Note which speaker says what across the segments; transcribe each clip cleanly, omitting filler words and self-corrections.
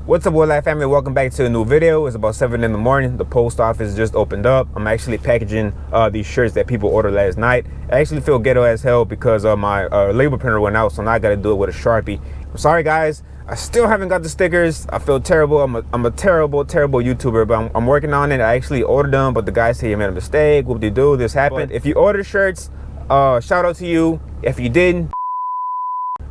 Speaker 1: What's up, WeldLab family? Welcome back to a new video. It's about 7 in the morning. The post office just opened up. I'm actually packaging these shirts that people ordered last night. I actually feel ghetto as hell because my label printer went out, so now I got to do it with a Sharpie. I'm sorry, guys. I still haven't got the stickers. I feel terrible. I'm a terrible YouTuber, but I'm working on it. I actually ordered them, but the guy said he made a mistake. Whoop-de-doo, this happened. But if you ordered shirts, shout out to you. If you didn't,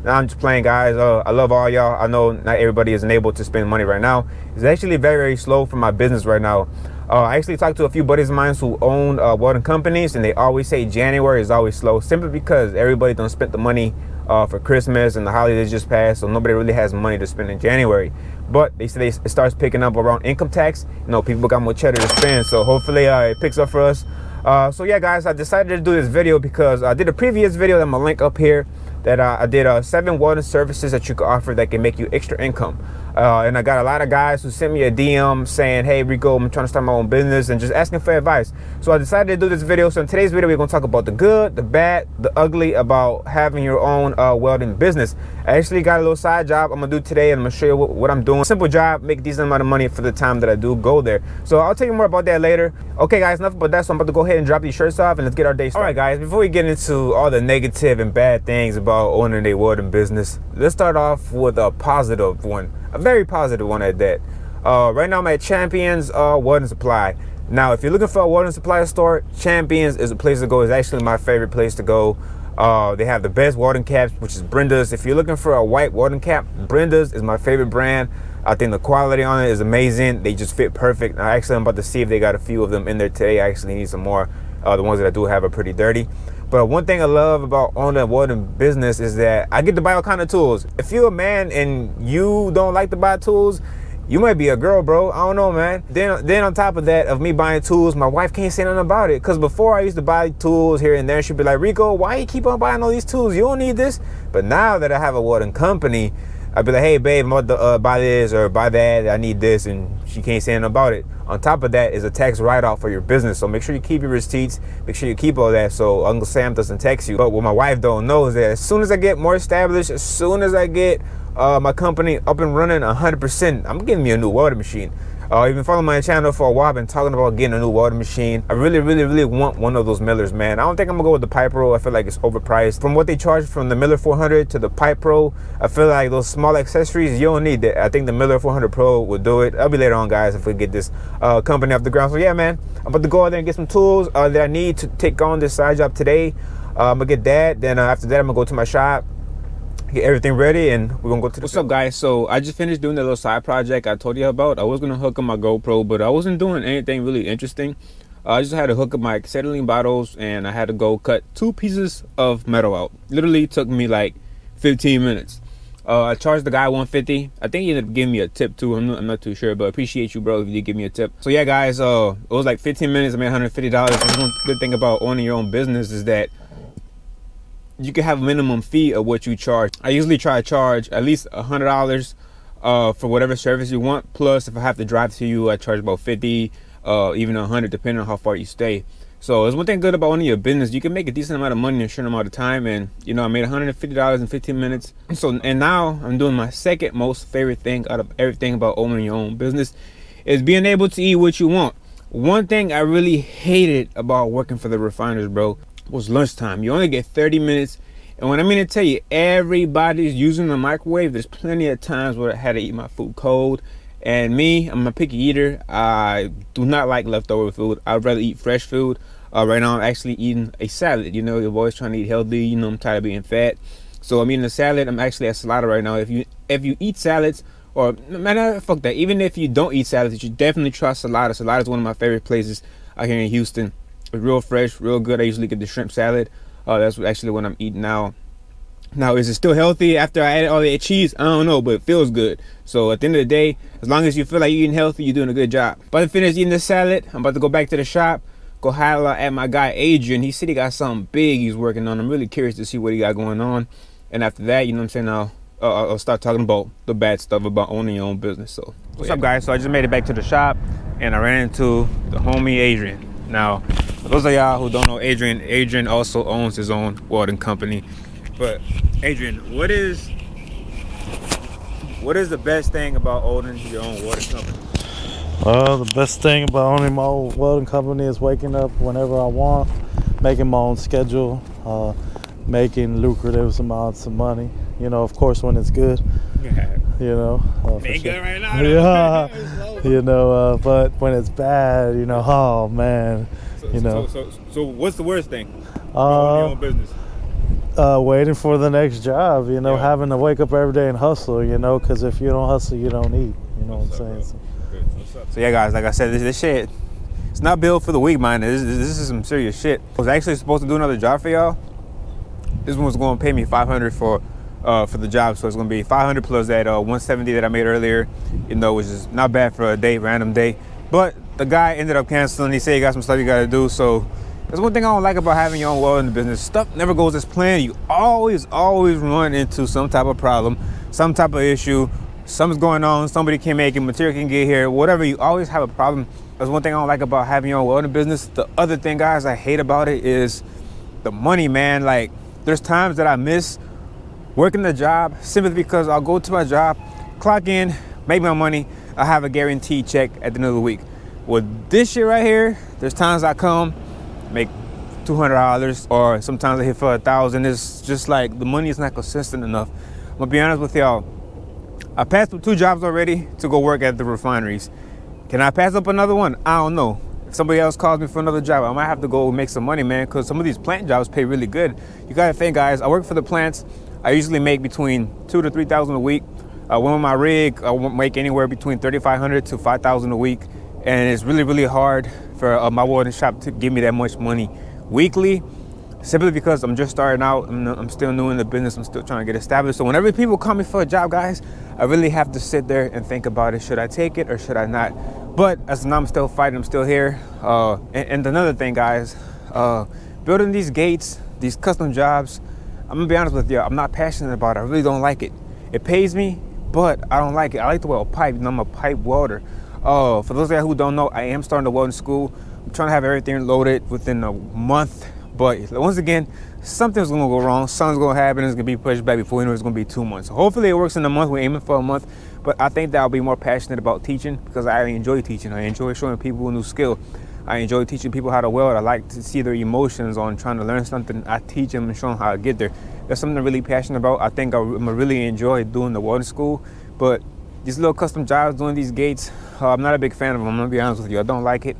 Speaker 1: nah, I'm just playing, guys. I love all y'all. I know not everybody is enabled to spend money right now. It's actually very slow for my business right now. I actually talked to a few buddies of mine who own welding companies, and they always say January is always slow, simply because everybody done spent the money for Christmas and the holidays just passed, so nobody really has money to spend in January. But they say it starts picking up around income tax. You know, people got more cheddar to spend, so hopefully it picks up for us. So yeah, guys, I decided to do this video because I did a previous video that I'm gonna link up here, that I did 7 welding services that you can offer that can make you extra income. And I got a lot of guys who sent me a DM saying, hey Rico, I'm trying to start my own business, and just asking for advice. So I decided to do this video. So in today's video, we're gonna talk about the good, the bad, the ugly about having your own welding business. I actually got a little side job I'm gonna do today, and I'm gonna show you what I'm doing. Simple job, make a decent amount of money for the time that I do go there. So I'll tell you more about that later. Okay guys, enough about that. So I'm about to go ahead and drop these shirts off, and let's get our day started. All right guys, before we get into all the negative and bad things about owning a welding business, let's start off with a positive one. A very positive one at that. Right now I'm at Champions Welding Supply. Now, if you're looking for a welding supply store, Champions is a place to go. It's actually my favorite place to go. They have the best welding caps, which is Brenda's. If you're looking for a white welding cap, Brenda's is my favorite brand. I think the quality on it is amazing. They just fit perfect. Now, actually, I'm about to see if they got a few of them in there today. I actually need some more. The ones that I do have are pretty dirty. But one thing I love about owning a welding business is that I get to buy all kind of tools. If you're a man and you don't like to buy tools, you might be a girl, bro. I don't know, man. Then on top of that, of me buying tools, my wife can't say nothing about it. Because before I used to buy tools here and there, she'd be like, Rico, why you keep on buying all these tools? You don't need this. But now that I have a welding company, I'd be like, hey, babe, I'm about to buy this or buy that. I need this. And she can't say anything about it. On top of that is a tax write-off for your business. So make sure you keep your receipts. Make sure you keep all that so Uncle Sam doesn't text you. But what my wife don't know is that as soon as I get more established, as soon as I get my company up and running 100%, I'm getting me a new welding machine. You've been following my channel for a while. I've been talking about getting a new welding machine. I really want one of those millers, man. I don't think I'm gonna go with the Pipe Pro. I feel like it's overpriced. From what they charge from the Miller 400 to the Pipe Pro, I feel like those small accessories, you don't need that. I think the Miller 400 Pro will do it. That'll be later on, guys, if we get this company off the ground. So yeah, man, I'm about to go out there and get some tools that I need to take on this side job today. I'm gonna get that. Then after that, I'm gonna go to my shop, get everything ready, and we're gonna go to the What's up, guys? So I just finished doing that little side project I told you about. I was gonna hook up my GoPro, but I wasn't doing anything really interesting. I just had to hook up my acetylene bottles, and I had to go cut 2 pieces of metal out. Literally took me like 15 minutes. I charged the guy $150. I think he ended up giving me a tip too. I'm not too sure, but appreciate you, bro, if you did give me a tip. So yeah, guys, it was like 15 minutes. I made $150. One good thing about owning your own business is that you can have a minimum fee of what you charge. I usually try to charge at least $100 for whatever service you want. Plus, if I have to drive to you, I charge about 50, even 100, depending on how far you stay. So there's one thing good about owning your business. You can make a decent amount of money in a short amount of time. And you know, I made $150 in 15 minutes. And now I'm doing my second most favorite thing out of everything about owning your own business is being able to eat what you want. One thing I really hated about working for the refiners, bro, was lunchtime. You only get 30 minutes. And when I mean to tell you, everybody's using the microwave. There's plenty of times where I had to eat my food cold. And me, I'm a picky eater. I do not like leftover food. I'd rather eat fresh food. Right now I'm actually eating a salad. You know, you're always trying to eat healthy. You know, I'm tired of being fat. So I'm eating a salad. I'm actually at Salada right now. If you eat salads, or man, fuck that. Even if you don't eat salads, you should definitely try Salada. Salada is one of my favorite places out here in Houston. It's real fresh, real good. I usually get the shrimp salad. That's actually what I'm eating now. Now, is it still healthy after I added all that cheese? I don't know, but it feels good. So at the end of the day, as long as you feel like you're eating healthy, you're doing a good job. About to finish eating the salad. I'm about to go back to the shop, go holler at my guy Adrian. He said he got something big he's working on. I'm really curious to see what he got going on. And after that, you know what I'm saying, I'll start talking about the bad stuff about owning your own business. So what's up, guys? So I just made it back to the shop, and I ran into the homie Adrian. Now, for those of y'all who don't know Adrian also owns his own welding company. But Adrian, what is What is the best thing about owning your own welding company?
Speaker 2: The best thing about owning my own welding company is waking up whenever I want, making my own schedule, making lucrative amounts of money. You know, of course, when it's good. You know,
Speaker 1: it ain't good right now.
Speaker 2: Yeah, you know, but when it's bad, you know, oh man, you know.
Speaker 1: So what's the worst thing about owning your own business?
Speaker 2: Waiting for the next job, you know, having to wake up every day and hustle, you know, because if you don't hustle, you don't eat. You know what I'm saying?
Speaker 1: So yeah, guys, like I said, this shit, it's not built for the weak minded. This is some serious shit. I was actually supposed to do another job for y'all. This one was going to pay me $500 for the job, so it's going to be $500 plus that $170 that I made earlier. You know, which is not bad for a day, random day. But the guy ended up canceling. He said he got some stuff you got to do. So that's one thing I don't like about having your own welding business. Stuff never goes as planned. You always run into some type of problem, some type of issue. Something's going on, somebody can't make it, material can get here, whatever, you always have a problem. That's one thing I don't like about having your own welding business. The other thing, guys, I hate about it is the money, man. Like, there's times that I miss working the job simply because I'll go to my job, clock in, make my money, I have a guaranteed check at the end of the week. With this shit right here, there's times I come, make $200, or sometimes I hit for $1,000. It's just like the money is not consistent enough. I'm gonna be honest with y'all. I passed up 2 jobs already to go work at the refineries. Can I pass up another one? I don't know. If somebody else calls me for another job, I might have to go make some money, man, because some of these plant jobs pay really good. You gotta think, guys, I work for the plants. I usually make between $2,000 to $3,000 a week. When with my rig, I make anywhere between $3,500 to $5,000 a week. And it's really hard for my welding shop to give me that much money weekly, simply because I'm just starting out. I'm still new in the business. I'm still trying to get established. So whenever people call me for a job, guys, I really have to sit there and think about it. Should I take it or should I not? But as of now, I'm still fighting. I'm still here. And another thing, guys, building these gates, these custom jobs, I'm gonna be honest with you, I'm not passionate about it. I really don't like it. It pays me, but I don't like it. I like to weld pipe. I'm a pipe welder. For those of you who don't know, I am starting the welding school. I'm trying to have everything loaded within a month. But once again, something's gonna go wrong. Something's gonna happen. It's gonna be pushed back before you know it's gonna be 2 months. So hopefully it works in a month. We're aiming for a month. But I think that I'll be more passionate about teaching because I enjoy teaching. I enjoy showing people a new skill. I enjoy teaching people how to weld. I like to see their emotions on trying to learn something. I teach them and show them how to get there. That's something I'm really passionate about. I think I'm gonna really enjoy doing the welding school. But these little custom jobs, doing these gates, I'm not a big fan of them. I'm gonna be honest with you. I don't like it.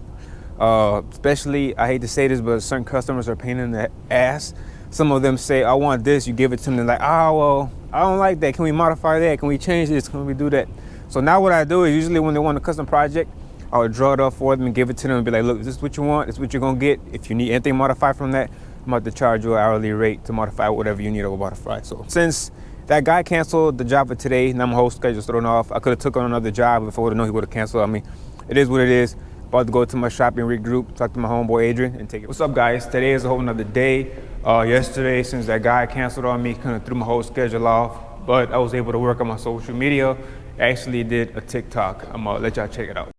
Speaker 1: Especially, I hate to say this, but certain customers are a pain in the ass. Some of them say, I want this, you give it to them, they're like, oh, well, I don't like that. Can we modify that? Can we change this? Can we do that? So now what I do is usually when they want a custom project, I would draw it up for them and give it to them and be like, look, is this what you want? This is what you're gonna get. If you need anything modified from that, I'm about to charge you an hourly rate to modify whatever you need to modify. So since that guy canceled the job for today, now my whole schedule's thrown off. I could have took on another job if I would have known he would have canceled on me. It is what it is. About to go to my shop and regroup, talk to my homeboy Adrian and take it. What's up, guys? Today is a whole nother day. Yesterday, since that guy canceled on me, kind of threw my whole schedule off, but I was able to work on my social media. I actually did a TikTok. I'm gonna let y'all check it out.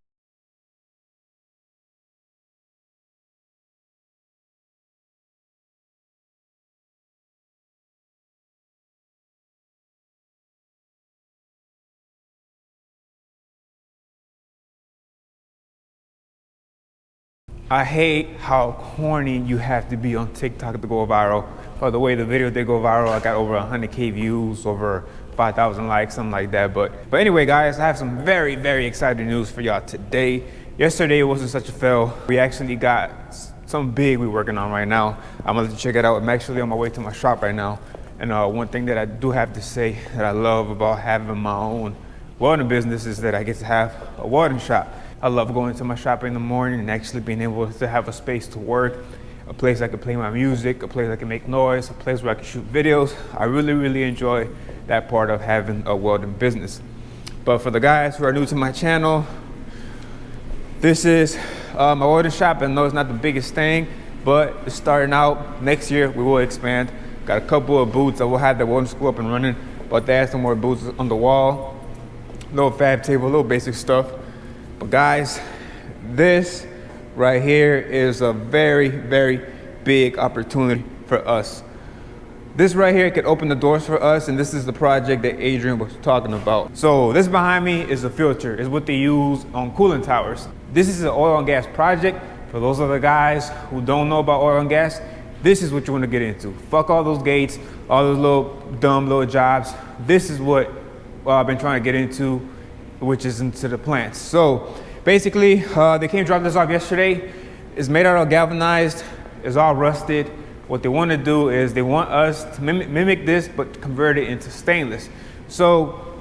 Speaker 1: I hate how corny you have to be on TikTok to go viral. By the way, the video did go viral. I got over 100K views, over 5,000 likes, something like that. But anyway, guys, I have some very exciting news for y'all today. Yesterday it wasn't such a fail. We actually got something big we're working on right now. I'm gonna let you check it out. I'm actually on my way to my shop right now. And one thing that I do have to say that I love about having my own welding business is that I get to have a welding shop. I love going to my shop in the morning and actually being able to have a space to work, a place I can play my music, a place I can make noise, a place where I can shoot videos. I really enjoy that part of having a welding business. But for the guys who are new to my channel, this is my welding shop. I know it's not the biggest thing, but it's starting out. Next year we will expand. Got a couple of booths. I will have the welding school up and running, but they have some more booths on the wall, little fab table, little basic stuff. But guys, this right here is a very big opportunity for us. This right here could open the doors for us, and this is the project that Adrian was talking about. So this behind me is a filter. It's what they use on cooling towers. This is an oil and gas project. For those other guys who don't know about oil and gas, this is what you want to get into. Fuck all those gates, all those little dumb little jobs. This is what I've been trying to get into, which is into the plants. So basically, they came drop this off yesterday. It's made out of galvanized. It's all rusted. What they want to do is they want us to mimic this, but convert it into stainless. So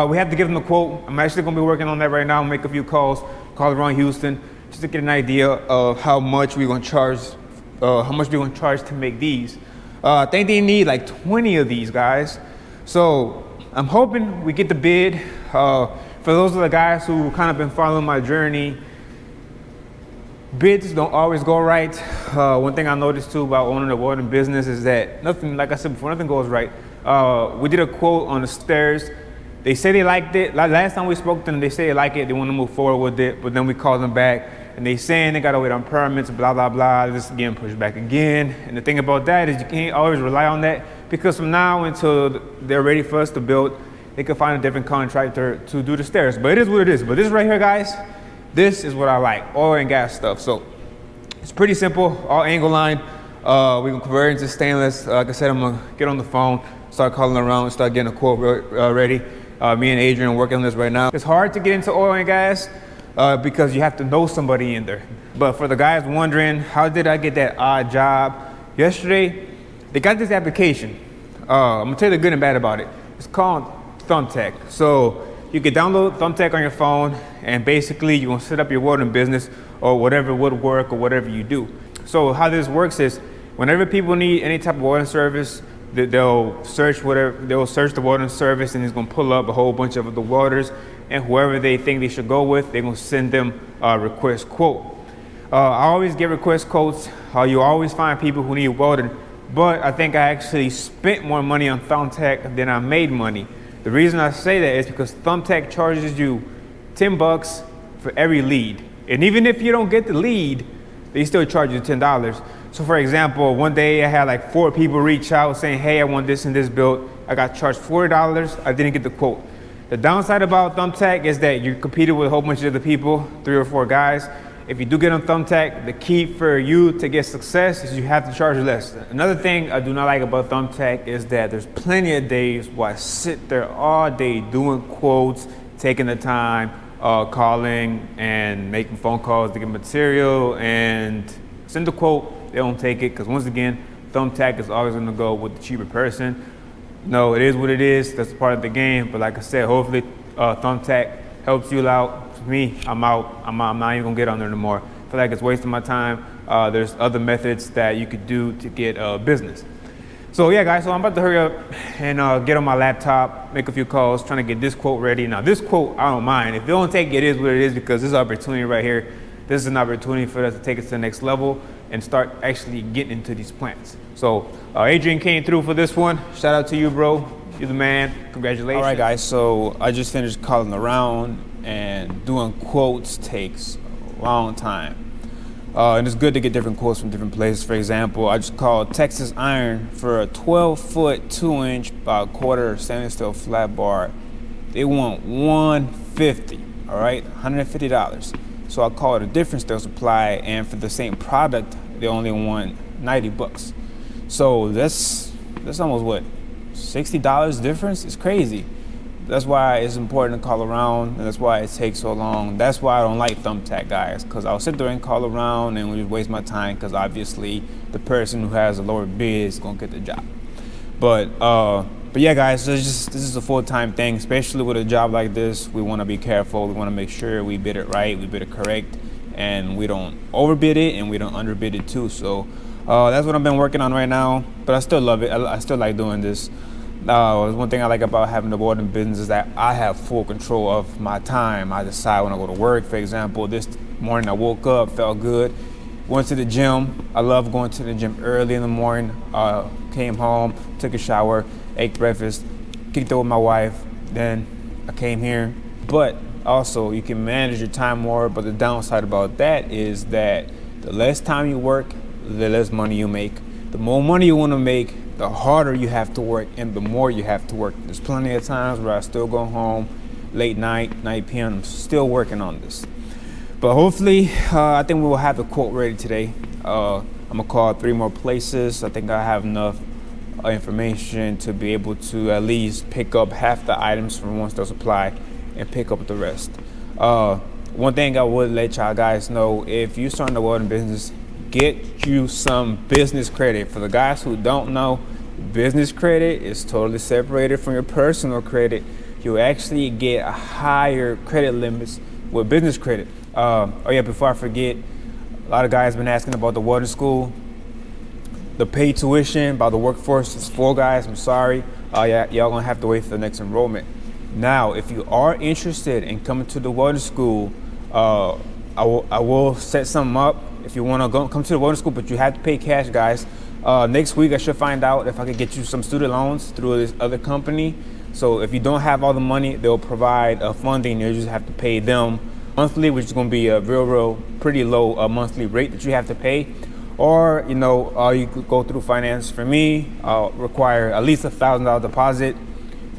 Speaker 1: we have to give them a quote. I'm actually going to be working on that right now. Make a few calls, call around Houston, just to get an idea of how much we're going to charge, to make these. I think they need like 20 of these, guys. So I'm hoping we get the bid. For those of the guys who kind of been following my journey, bids don't always go right. One thing I noticed too about owning a welding business is that nothing, like I said before, nothing goes right. We did a quote on the stairs. They say they liked it. Last time we spoke to them, they say they like it. They want to move forward with it, but then we called them back and they saying they got to wait on permits, blah, blah, blah. This is getting pushed back again. And the thing about that is you can't always rely on that, because from now until they're ready for us to build, they can find a different contractor to do the stairs. But it is what it is. But this right here, guys, this is what I like, oil and gas stuff. So it's pretty simple, all angle line. We can convert it into stainless. Like I said, I'm gonna get on the phone, start calling around, start getting a quote ready. Me and Adrian are working on this right now. It's hard to get into oil and gas because you have to know somebody in there. But for the guys wondering, how did I get that odd job? Yesterday, they got this application. I'm gonna tell you the good and bad about it. It's called Thumbtack. So you can download Thumbtack on your phone, and basically you're gonna set up your welding business or whatever woodwork or whatever you do. So how this works is, whenever people need any type of welding service, they'll search the welding service, and it's gonna pull up a whole bunch of the welders, and whoever they think they should go with, they're gonna send them a request quote. I always get request quotes. You always find people who need welding, but I think I actually spent more money on Thumbtack than I made money. The reason I say that is because Thumbtack charges you $10 for every lead. And even if you don't get the lead, they still charge you $10. So for example, one day I had like 4 people reach out saying, hey, I want this and this built. I got charged $40. I didn't get the quote. The downside about Thumbtack is that you're competing with a whole bunch of other people, 3 or 4 guys. If you do get on Thumbtack, the key for you to get success is you have to charge less. Another thing I do not like about Thumbtack is that there's plenty of days where I sit there all day doing quotes, taking the time, calling and making phone calls to get material and send the quote. They don't take it because, once again, Thumbtack is always going to go with the cheaper person. No, it is what it is. That's part of the game. But like I said, hopefully Thumbtack helps you out. For me, I'm out. I'm not even gonna get on there no more. I feel like it's wasting my time. There's other methods that you could do to get business. So yeah, guys, so I'm about to hurry up and get on my laptop, make a few calls, trying to get this quote ready. Now this quote, I don't mind. If they don't take it, it is what it is, because this is an opportunity right here. This is an opportunity for us to take it to the next level and start actually getting into these plants. So Adrian came through for this one. Shout out to you, bro. You're the man. Congratulations. All right, guys, so I just finished calling around, and doing quotes takes a long time. And it's good to get different quotes from different places. For example, I just called Texas Iron for a 12-foot, 2-inch by a quarter stainless steel flat bar. They want $150, all right, $150. So I called a different steel supply, and for the same product, they only want $90. So that's almost what, $60 difference? It's crazy. That's why it's important to call around, and that's why it takes so long. That's why I don't like Thumbtack, guys, because I'll sit there and call around and just waste my time, because obviously the person who has a lower bid is gonna get the job. But yeah, guys, this is a full-time thing, especially with a job like this. We want to be careful. We want to make sure we bid it right, we bid it correct, and we don't overbid it and we don't underbid it too. So that's what I've been working on right now, but I still love it. I still like doing this. One thing I like about having the welding business is that I have full control of my time. I decide when I go to work. For example, this morning I woke up, felt good, went to the gym. I love going to the gym early in the morning. Came home, took a shower, ate breakfast, kicked it with my wife. Then I came here. But also, you can manage your time more. But the downside about that is that the less time you work, the less money you make. The more money you want to make, the harder you have to work and the more you have to work. There's plenty of times where I still go home late night, 9 p.m. I'm still working on this. But hopefully, I think we will have the quote ready today. I'm gonna call 3 more places. I think I have enough information to be able to at least pick up half the items from one store supply and pick up the rest. One thing I would let y'all guys know, if you're starting a welding business, get you some business credit. For the guys who don't know, business credit is totally separated from your personal credit. You actually get a higher credit limits with business credit. Oh yeah, before I forget, a lot of guys been asking about the Welding School. The paid tuition by the workforce is full, guys. I'm sorry. Yeah, y'all gonna have to wait for the next enrollment. Now, if you are interested in coming to the Welding School, I will set something up if you want to come to the Welding School, but you have to pay cash, guys. Next week, I should find out if I could get you some student loans through this other company. So if you don't have all the money, they'll provide funding. You just have to pay them monthly, which is going to be a real pretty low monthly rate that you have to pay. Or, you know, you could go through finance. For me, I'll require at least $1,000 deposit,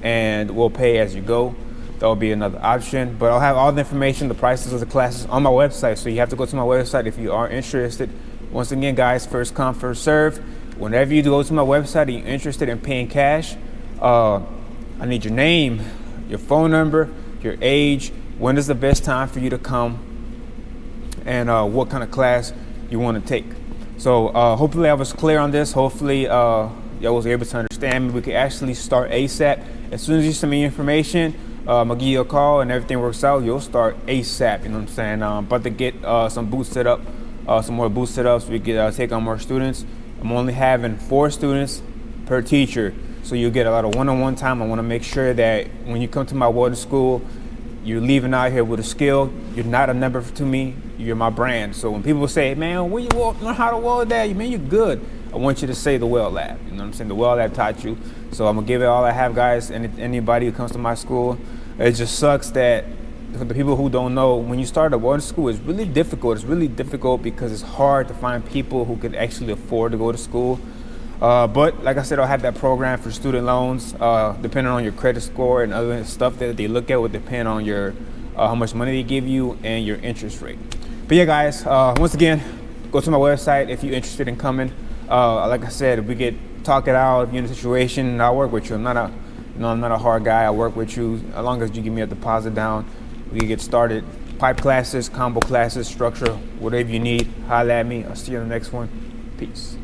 Speaker 1: and we'll pay as you go. That'll be another option. But I'll have all the information, the prices of the classes on my website. So you have to go to my website if you are interested. Once again, guys, first come, first serve. Whenever you go to my website and you're interested in paying cash, I need your name, your phone number, your age, when is the best time for you to come, and what kind of class you want to take. So hopefully I was clear on this. Hopefully y'all was able to understand me. We could actually start ASAP. As soon as you send me information, I'm gonna give you a call, and everything works out, you'll start ASAP. You know what I'm saying? About to get some booths set up, some more booth setups. We get take on more students. I'm only having 4 students per teacher, so you get a lot of one-on-one time. I want to make sure that when you come to my welding school, you're leaving out here with a skill. You're not a number to me. You're my brand. So when people say, "Man, where you learn how to weld that?" You mean you're good. I want you to say TheWeldLab. You know what I'm saying? TheWeldLab taught you. So I'm gonna give it all I have, guys. And anybody who comes to my school, it just sucks that for the people who don't know, when you start a welding school, it's really difficult. It's really difficult because it's hard to find people who could actually afford to go to school. But like I said, I'll have that program for student loans. Depending on your credit score and other stuff that they look at will depend on your how much money they give you and your interest rate. But yeah, guys, once again, go to my website if you're interested in coming. Like I said, we could talk it out. If you're in a situation, I'll work with you. I'm not a hard guy. I work with you as long as you give me a deposit down. We can get started. Pipe classes, combo classes, structure, whatever you need, holla at me. I'll see you in the next one. Peace.